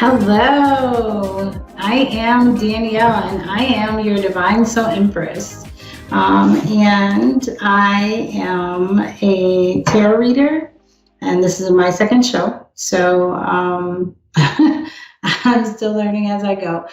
Hello, I am Danielle and I am your Divine Soul Empress. And I am a tarot reader, and this is my second show. So I'm still learning as I go.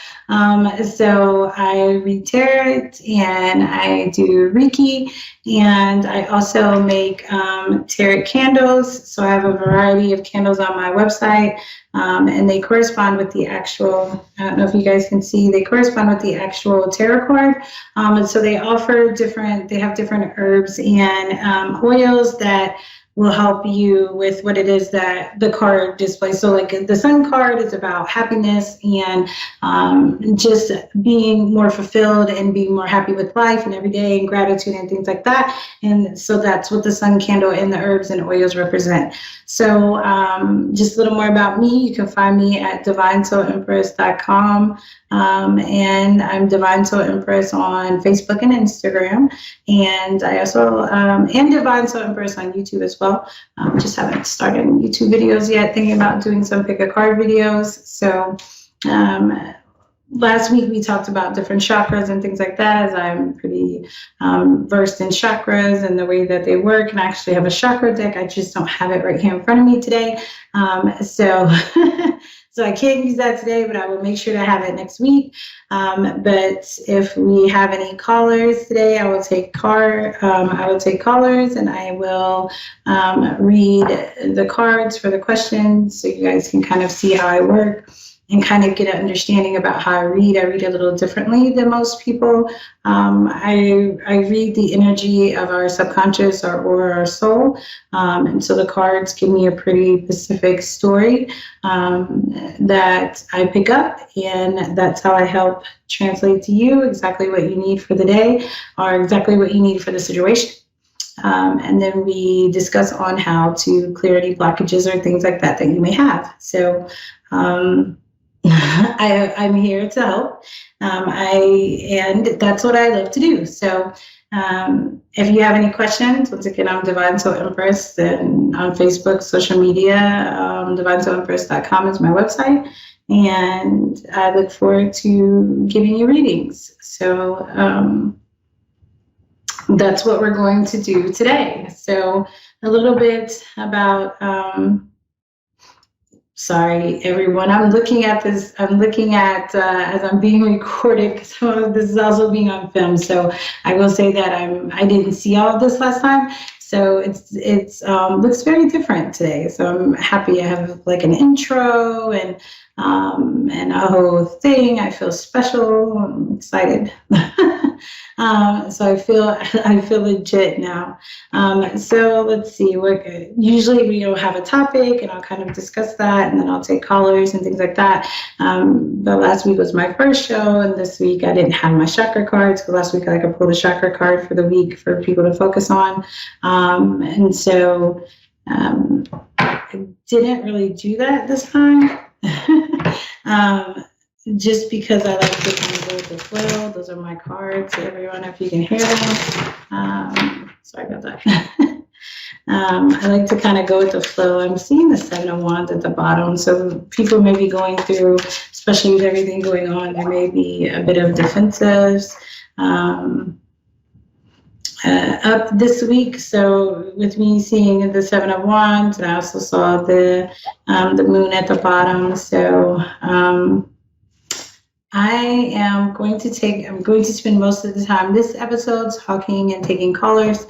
So I read tarot and I do Reiki, and I also make tarot candles. So I have a variety of candles on my website. And they correspond with the actual, I don't know if you guys can see, they correspond with the actual tarot card. And so they have different herbs and oils that will help you with what it is that the card displays. So like the Sun card is about happiness and just being more fulfilled and being more happy with life and every day and gratitude and things like that. And so that's what the Sun candle and the herbs and oils represent. So just a little more about me. You can find me at divinesoulempress.com. And I'm Divine Soul Empress on Facebook and Instagram. And I also am Divine Soul Empress on YouTube as well. Just haven't started YouTube videos yet, thinking about doing some pick a card videos. So last week we talked about different chakras and things like that, as I'm pretty versed in chakras and the way that they work. And I actually have a chakra deck. I just don't have it right here in front of me today. So I can't use that today, but I will make sure to have it next week. But if we have any callers today, I will take callers, and I will read the cards for the questions, so you guys can kind of see how I work and kind of get an understanding about how I read. I read a little differently than most people. I read the energy of our subconscious or our soul. And so the cards give me a pretty specific story that I pick up, and that's how I help translate to you exactly what you need for the day or exactly what you need for the situation. And then we discuss on how to clear any blockages or things like that that you may have. So I'm here to help, and that's what I love to do. So if you have any questions, once again, I'm Divine Soul Empress, and on Facebook, social media, divinesoulempress.com is my website, and I look forward to giving you readings. So that's what we're going to do today. So a little bit about sorry, everyone. I'm looking at this. I'm looking at as I'm being recorded, because this is also being on film. So I will say that I didn't see all of this last time. So it's looks very different today. So I'm happy. I have like an intro and a whole thing. I feel special. I'm excited. So I feel legit now. So let's see. Usually we don't have a topic, and I'll kind of discuss that, and then I'll take callers and things like that. But last week was my first show, and this week I didn't have my chakra cards. So last week I pulled a chakra card for the week for people to focus on, and so I didn't really do that this time. Just because I like to kind of go with the flow. Those are my cards, everyone, if you can hear them. Sorry about that. I like to kind of go with the flow. I'm seeing the Seven of Wands at the bottom. So people may be going through, especially with everything going on, there may be a bit of defensives up this week. So with me seeing the Seven of Wands, and I also saw the moon at the bottom. So I'm going to spend most of the time this episode talking and taking callers,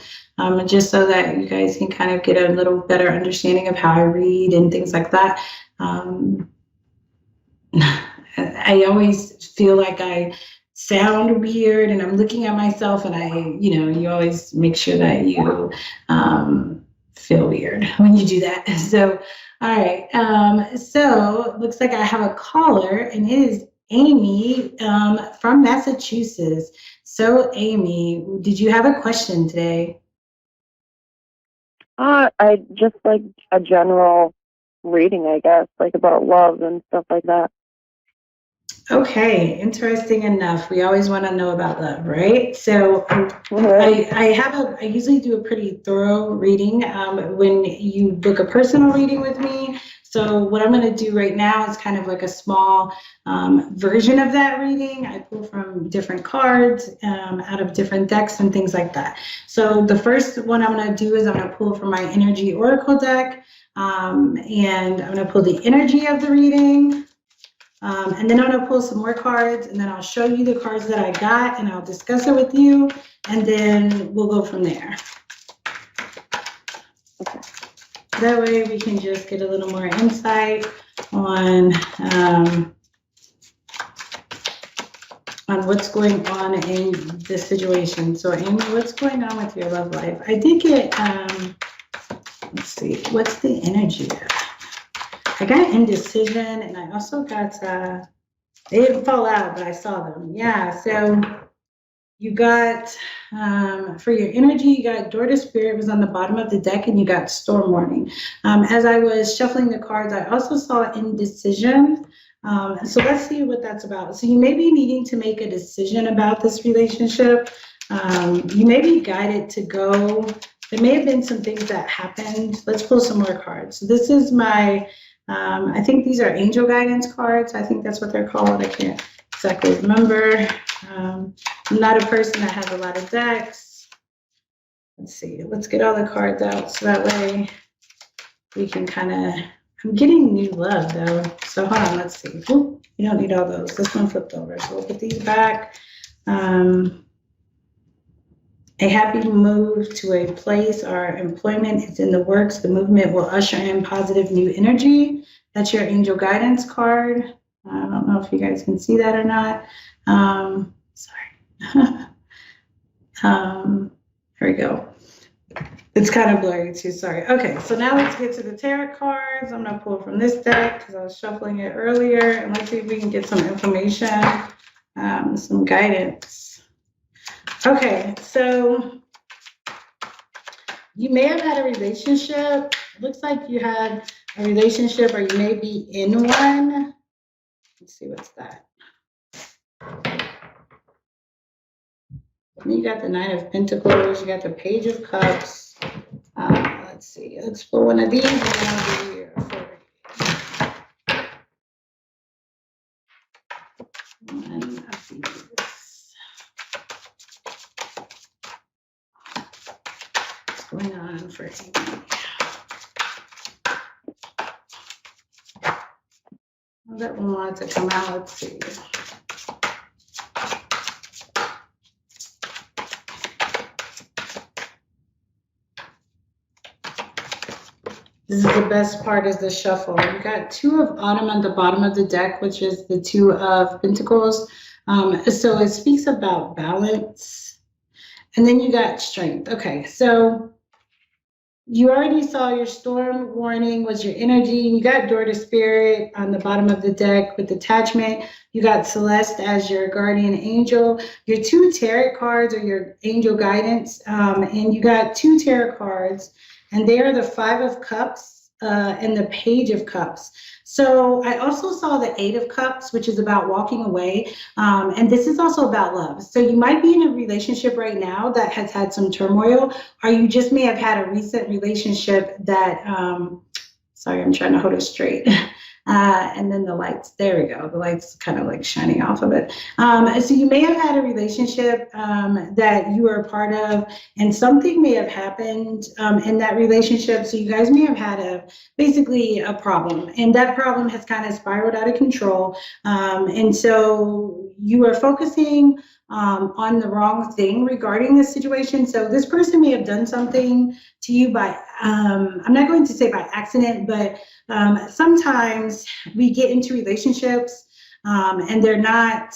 just so that you guys can kind of get a little better understanding of how I read and things like that. I always feel like I sound weird, and I'm looking at myself, and you always make sure that you feel weird when you do that. So, all right. So it looks like I have a caller, and it is Amy from Massachusetts. So Amy, did you have a question today? I just like a general reading, I guess, like about love and stuff like that. Okay, interesting enough. We always want to know about love, right? So I usually do a pretty thorough reading when you book a personal reading with me. So what I'm going to do right now is kind of like a small version of that reading. I pull from different cards out of different decks and things like that. So the first one I'm going to do is I'm going to pull from my Energy Oracle deck, and I'm going to pull the energy of the reading. And then I'm going to pull some more cards, and then I'll show you the cards that I got, and I'll discuss it with you, and then we'll go from there. Okay. That way we can just get a little more insight on what's going on in this situation. So Amy, what's going on with your love life? I did get, let's see, what's the energy? I got indecision, and I also got, they didn't fall out, but I saw them. Yeah, so you got, for your energy, you got Door to Spirit was on the bottom of the deck, and you got Storm Warning. As I was shuffling the cards, I also saw indecision. So let's see what that's about. So you may be needing to make a decision about this relationship. You may be guided to go. There may have been some things that happened. Let's pull some more cards. So this is my, I think these are angel guidance cards. I think that's what they're called. I can't exactly remember. I'm not a person that has a lot of decks. Let's see, let's get all the cards out so that way we can kind of, I'm getting new love though. So hold on, let's see. Ooh, you don't need all those. This one flipped over. So we'll put these back. A happy move to a place or employment is in the works. The movement will usher in positive new energy. That's your angel guidance card. I don't know if you guys can see that or not. Sorry. Here we go. It's kind of blurry too, sorry. Okay, so now let's get to the tarot cards. I'm gonna pull from this deck because I was shuffling it earlier, and let's see if we can get some information, some guidance. Okay, so you may have had a relationship. It looks like you had a relationship, or you may be in one. Let's see, what's that? You got the Nine of Pentacles, you got the Page of Cups. Let's see, let's pull one of these and then I'll give you a full reading. One of these. What's going on for Amy? Well, that one wanted to come out, let's see. This is the best part, is the shuffle. You got Two of Autumn on the bottom of the deck, which is the Two of Pentacles. So it speaks about balance. And then you got Strength. Okay, so you already saw your Storm Warning was your energy. You got Door to Spirit on the bottom of the deck with Attachment. You got Celeste as your guardian angel. Your two tarot cards are your angel guidance. And you got two tarot cards, and they are the Five of Cups and the Page of Cups. So I also saw the Eight of Cups, which is about walking away. And this is also about love. So you might be in a relationship right now that has had some turmoil, or you just may have had a recent relationship that, sorry, I'm trying to hold it straight. And then the lights, there we go. The lights kind of like shining off of it. So you may have had a relationship that you were a part of, and something may have happened in that relationship. So you guys may have had basically a problem, and that problem has kind of spiraled out of control. And so you are focusing on the wrong thing regarding this situation. So this person may have done something to you by, I'm not going to say by accident, but sometimes we get into relationships and they're not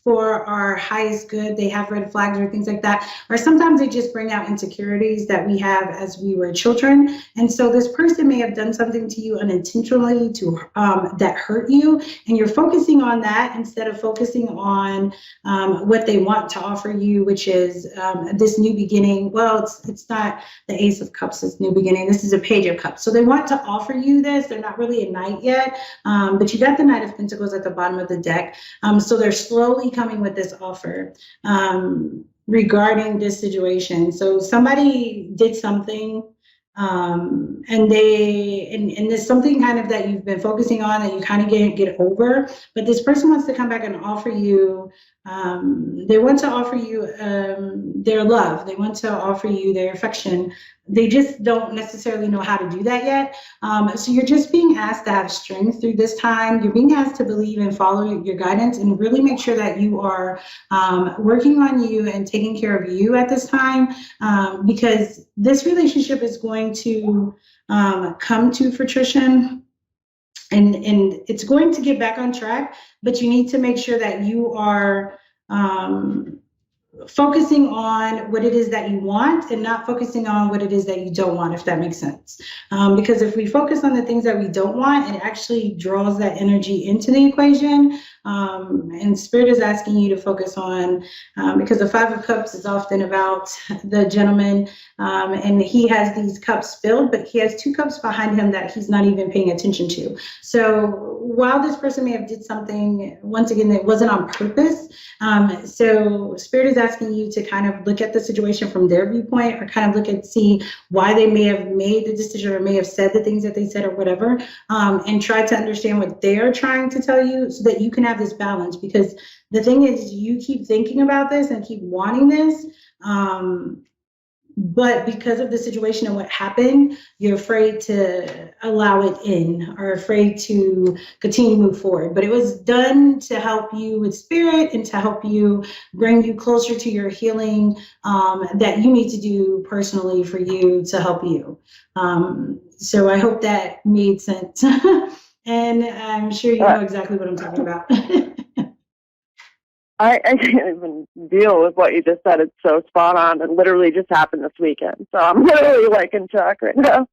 for our highest good. They have red flags or things like that. Or sometimes they just bring out insecurities that we have as we were children. And so this person may have done something to you unintentionally to that hurt you. And you're focusing on that instead of focusing on what they want to offer you, which is this new beginning. Well, it's not the Ace of Cups, this new beginning. This is a Page of Cups. So they want to offer you this. They're not really a knight yet, but you got the Knight of Pentacles at the bottom of the deck. So they're slowly coming with this offer regarding this situation. So somebody did something And there's something kind of that you've been focusing on that you kind of get over, but this person wants to come back and offer you, they want to offer you their love. They want to offer you their affection. They just don't necessarily know how to do that yet. So you're just being asked to have strength through this time. You're being asked to believe and follow your guidance and really make sure that you are working on you and taking care of you at this time, because this relationship is going to come to fruition, and it's going to get back on track, but you need to make sure that you are focusing on what it is that you want and not focusing on what it is that you don't want, if that makes sense. Because if we focus on the things that we don't want, it actually draws that energy into the equation. And Spirit is asking you to focus on, because the Five of Cups is often about the gentleman, and he has these cups filled, but he has two cups behind him that he's not even paying attention to. So while this person may have did something, once again, that wasn't on purpose, so Spirit is asking you to kind of look at the situation from their viewpoint, or kind of look at, see why they may have made the decision or may have said the things that they said or whatever, and try to understand what they're trying to tell you so that you can have this balance. Because the thing is, you keep thinking about this and keep wanting this, but because of the situation and what happened, you're afraid to allow it in, or afraid to continue to move forward. But it was done to help you with spirit and to help you bring you closer to your healing, that you need to do personally for you to help you. So I hope that made sense. And I'm sure you know exactly what I'm talking about. I can't even deal with what you just said. It's so spot on. It literally just happened this weekend. So I'm literally like in shock right now.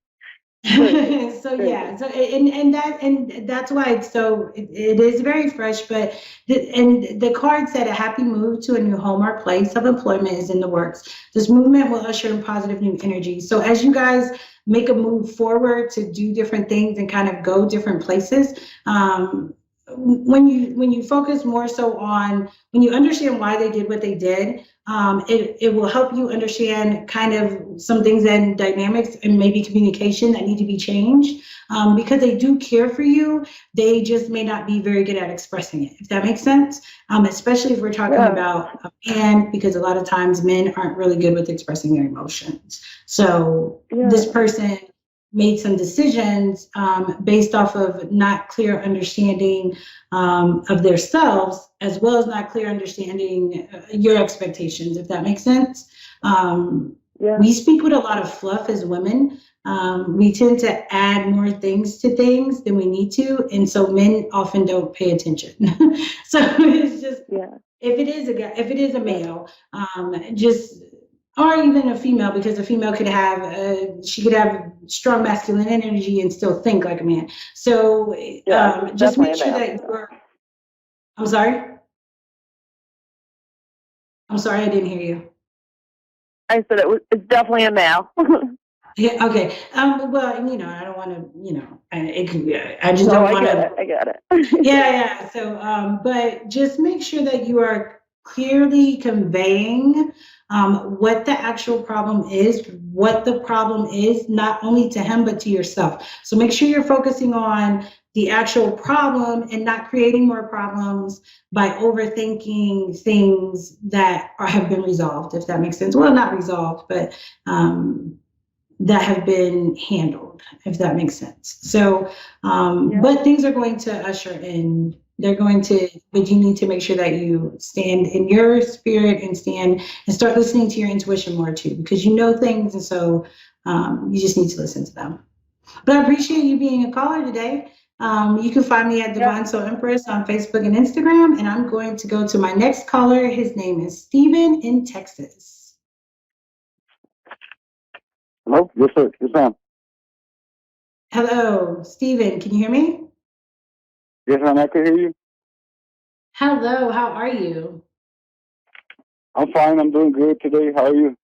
So yeah, so and that's why it's so it is very fresh, but the card said a happy move to a new home or place of employment is in the works. This movement will usher in positive new energy. So as you guys make a move forward to do different things and kind of go different places, when you focus more so on, when you understand why they did what they did, it will help you understand kind of some things and dynamics and maybe communication that need to be changed, because they do care for you. They just may not be very good at expressing it, if that makes sense. Especially if we're talking about a man, because a lot of times men aren't really good with expressing their emotions. So this person made some decisions based off of not clear understanding of themselves, as well as not clear understanding your expectations, if that makes sense. We speak with a lot of fluff as women. We tend to add more things to things than we need to, and so men often don't pay attention. So it's just, if it is a male, just, or even a female, because a female could have, she could have strong masculine energy and still think like a man. So just make sure that you're, I'm sorry, I didn't hear you. I said it's definitely a male. Yeah, okay. Well, I don't want to, I just don't want to. I get it. Yeah. So, but just make sure that you are clearly conveying what the actual problem is, not only to him, but to yourself. So make sure you're focusing on the actual problem and not creating more problems by overthinking things that have been resolved, if that makes sense. Well, not resolved, but that have been handled, if that makes sense. So, but things are going to usher in. But you need to make sure that you stand in your spirit and start listening to your intuition more too, because you know things, and so you just need to listen to them. But I appreciate you being a caller today. You can find me at Divine Soul Empress on Facebook and Instagram, and I'm going to go to my next caller. His name is Steven in Texas. Hello? Yes, sir. Yes, ma'am. Hello, Steven. Can you hear me? Yes, ma'am. I can hear you. Hello. How are you? I'm fine. I'm doing good today. How are you?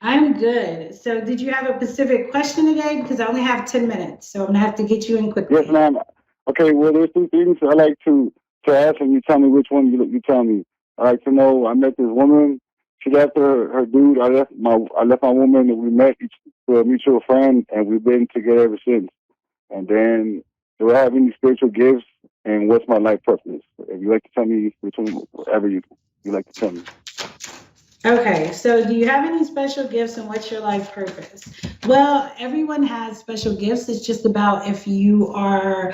I'm good. So did you have a specific question today? Because I only have 10 minutes, so I'm going to have to get you in quickly. Yes, ma'am. Okay, well, there's two things I like to ask, and you tell me which one you tell me. I like to know, I met this woman. She left her dude. I left my woman, and we met through a mutual friend, and we've been together ever since. And then, do I have any spiritual gifts? And what's my life purpose? If you like to tell me between whatever you like to tell me. Okay, so do you have any special gifts and what's your life purpose? Well, everyone has special gifts. It's just about if you are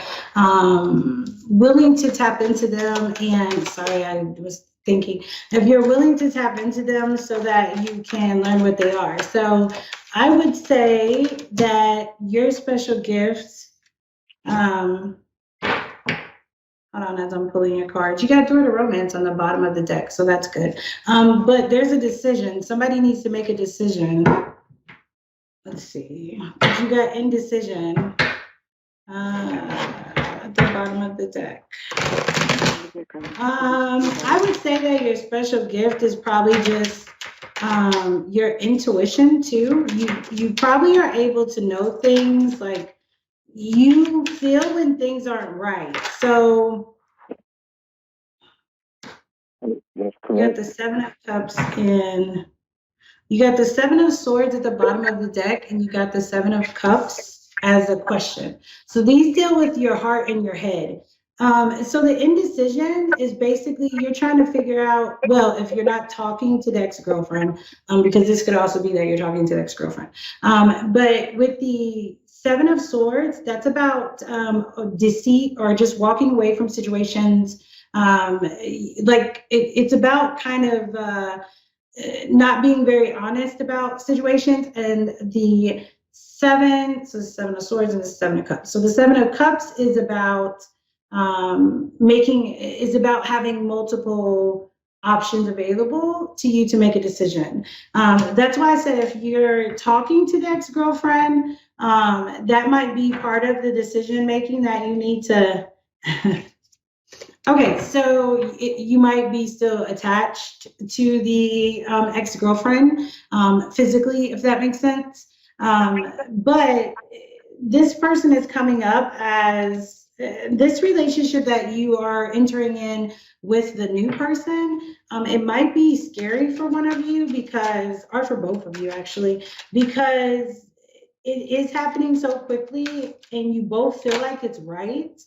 willing to tap into them. And sorry, I was thinking, if you're willing to tap into them so that you can learn what they are. So I would say that your special gifts, hold on, as I'm pulling your cards. You got Door to Romance on the bottom of the deck, so that's good. But there's a decision. Somebody needs to make a decision. Let's see. You got indecision at the bottom of the deck. I would say that your special gift is probably just your intuition too. You probably are able to know things, like you feel when things aren't right. So That's you got correct. the Seven of Cups and you got the Seven of Swords at the bottom of the deck, and you got the Seven of Cups as a question. So these deal with your heart and your head. So the indecision is basically you're trying to figure out, well, if you're not talking to the ex-girlfriend, because this could also be that you're talking to the ex-girlfriend. But with the Seven of Swords, that's about deceit or just walking away from situations. It's about kind of not being very honest about situations. And the Seven of Swords and the Seven of Cups. So the Seven of Cups is about having multiple options available to you to make a decision. That's why I said if you're talking to the ex-girlfriend, that might be part of the decision making that you need to. Okay, so you might be still attached to the ex-girlfriend physically, if that makes sense. But this person is coming up as this relationship that you are entering in with the new person. It might be scary for one of you or for both of you actually, because it is happening so quickly and you both feel like it's right.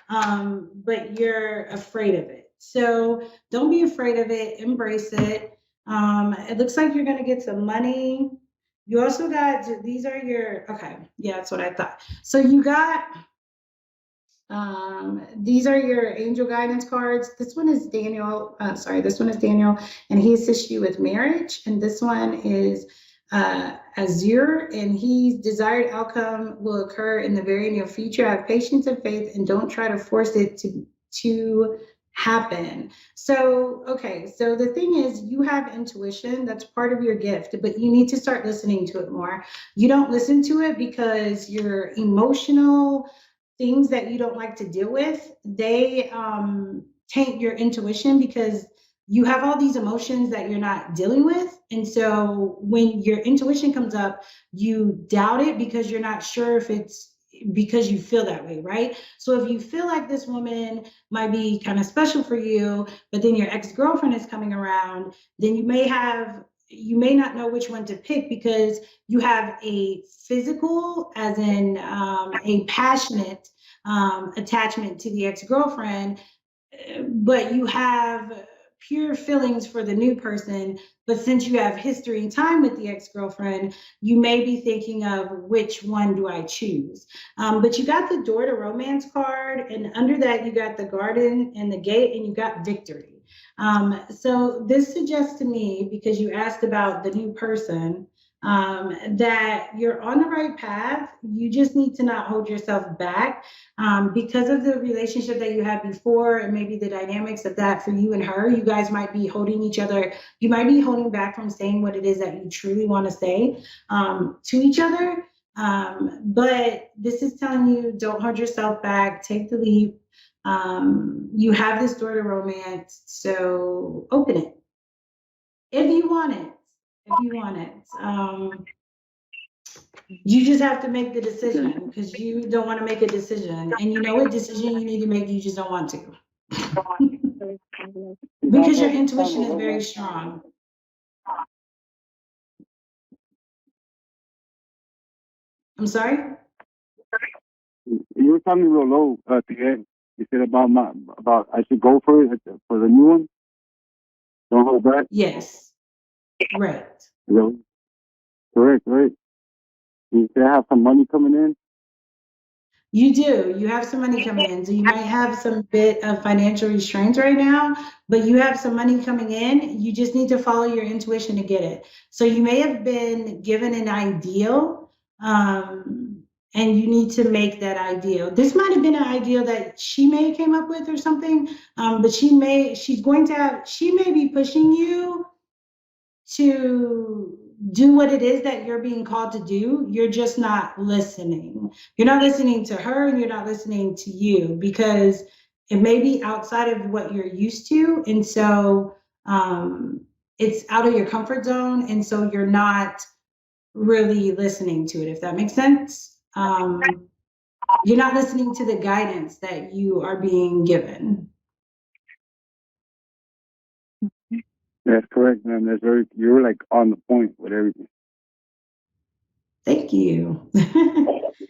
But you're afraid of it. So don't be afraid of it, embrace it. It looks like you're gonna get some money. You also got, these are your, okay, yeah, that's what I thought. So you got, these are your angel guidance cards. This one is Daniel, and he assists you with marriage. And this one is Azure, and his desired outcome will occur in the very near future. Have patience and faith and don't try to force it to happen. So, okay, so the thing is you have intuition, that's part of your gift, but you need to start listening to it more. You don't listen to it because your emotional things that you don't like to deal with, they taint your intuition because you have all these emotions that you're not dealing with. And so when your intuition comes up, you doubt it because you're not sure if it's because you feel that way, right? So if you feel like this woman might be kind of special for you, but then your ex-girlfriend is coming around, then you may not know which one to pick because you have a physical, as in a passionate attachment to the ex-girlfriend, but you have pure feelings for the new person. But since you have history and time with the ex-girlfriend, you may be thinking of which one do I choose. But you got the Door to Romance card, and under that you got the Garden and the Gate, and you got Victory. So this suggests to me, because you asked about the new person, that you're on the right path. You just need to not hold yourself back because of the relationship that you had before and maybe the dynamics of that for you and her. You guys might be holding each other. You might be holding back from saying what it is that you truly want to say to each other. But this is telling you, don't hold yourself back, take the leap. You have this Door to Romance, so open it if you want it. You just have to make the decision because you don't want to make a decision, and you know what decision you need to make, you just don't want to because your intuition is very strong. I'm sorry? You were talking real low at the end. You said about I should go for it for the new one. Don't hold back. Yes. Right. You know, correct, right? You should have some money coming in. You do. You have some money coming in. So you might have some bit of financial restraints right now, but you have some money coming in. You just need to follow your intuition to get it. So you may have been given an ideal, and you need to make that ideal. This might have been an ideal that she may have came up with or something, but she may be pushing you to do what it is that you're being called to do. You're just not listening. You're not listening to her, and you're not listening to you, because it may be outside of what you're used to. And so it's out of your comfort zone. And so you're not really listening to it, if that makes sense. You're not listening to the guidance that you are being given. That's correct, man. You're like on the point with everything. Thank you.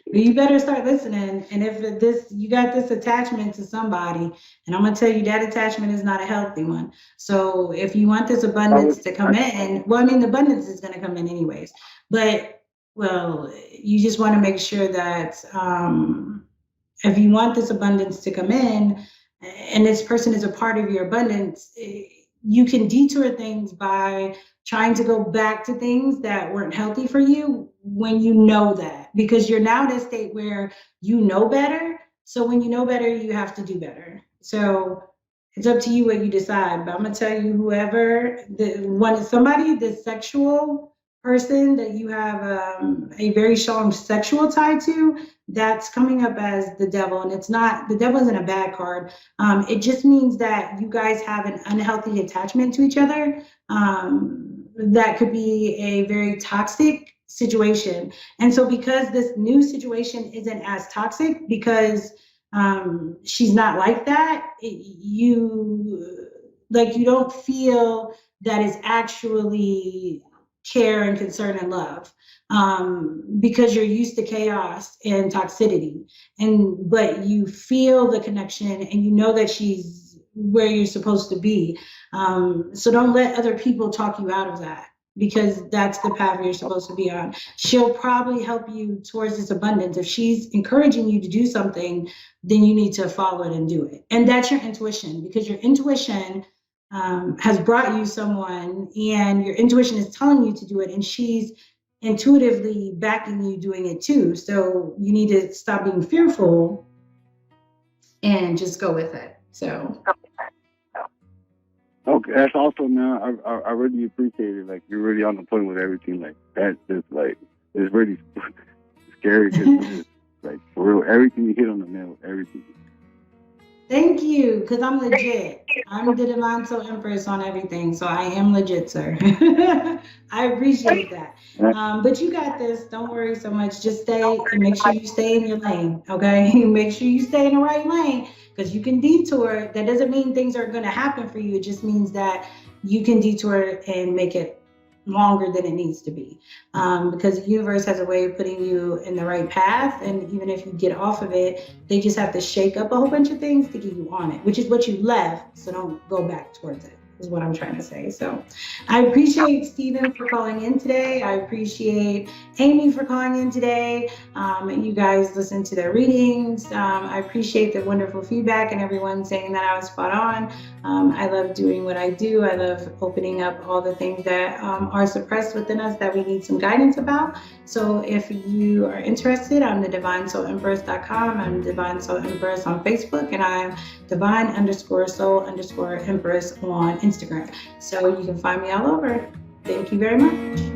You better start listening. And if you got this attachment to somebody, and I'm gonna tell you that attachment is not a healthy one. So if you want this abundance to come in, well, I mean, the abundance is gonna come in anyways. But you just want to make sure that if you want this abundance to come in, and this person is a part of your abundance, you can detour things by trying to go back to things that weren't healthy for you when you know that, because you're now in a state where you know better. So when you know better, you have to do better. So it's up to you what you decide. But I'm gonna tell you, the sexual person that you have a very strong sexual tie to, that's coming up as the devil. And the devil isn't a bad card. It just means that you guys have an unhealthy attachment to each other. That could be a very toxic situation. And so because this new situation isn't as toxic, because she's not like that, you don't feel that is actually care and concern and love, because you're used to chaos and toxicity, but you feel the connection, and you know that she's where you're supposed to be. So don't let other people talk you out of that, because that's the path you're supposed to be on. She'll probably help you towards this abundance. If she's encouraging you to do something, then you need to follow it and do it. And that's your intuition, because your intuition has brought you someone, and your intuition is telling you to do it, and she's intuitively backing you doing it too. So you need to stop being fearful and just go with it. So. Okay, that's awesome, man. I really appreciate it. Like, you're really on the point with everything. Like, that's just like, it's really scary, because like, for real, everything you hit on the nail, everything. Thank you, because I'm legit. I'm the Divine Soul Empress on everything, so I am legit, sir. I appreciate that. But you got this. Don't worry so much. Just stay, and make sure you stay in your lane, okay? Make sure you stay in the right lane, because you can detour. That doesn't mean things are going to happen for you. It just means that you can detour and make it longer than it needs to be, because the universe has a way of putting you in the right path, and even if you get off of it, they just have to shake up a whole bunch of things to get you on it, which is what you left. So don't go back towards it, is what I'm trying to say. So I appreciate Stephen for calling in today. I appreciate Amy for calling in today, and you guys listen to their readings. I appreciate the wonderful feedback and everyone saying that I was spot on. I love doing what I do. I love opening up all the things that are suppressed within us that we need some guidance about. So if you are interested, I'm the DivineSoulEmpress.com. I'm Divine Soul Empress on Facebook, and I'm Divine_Soul_Empress on Instagram. So you can find me all over. Thank you very much.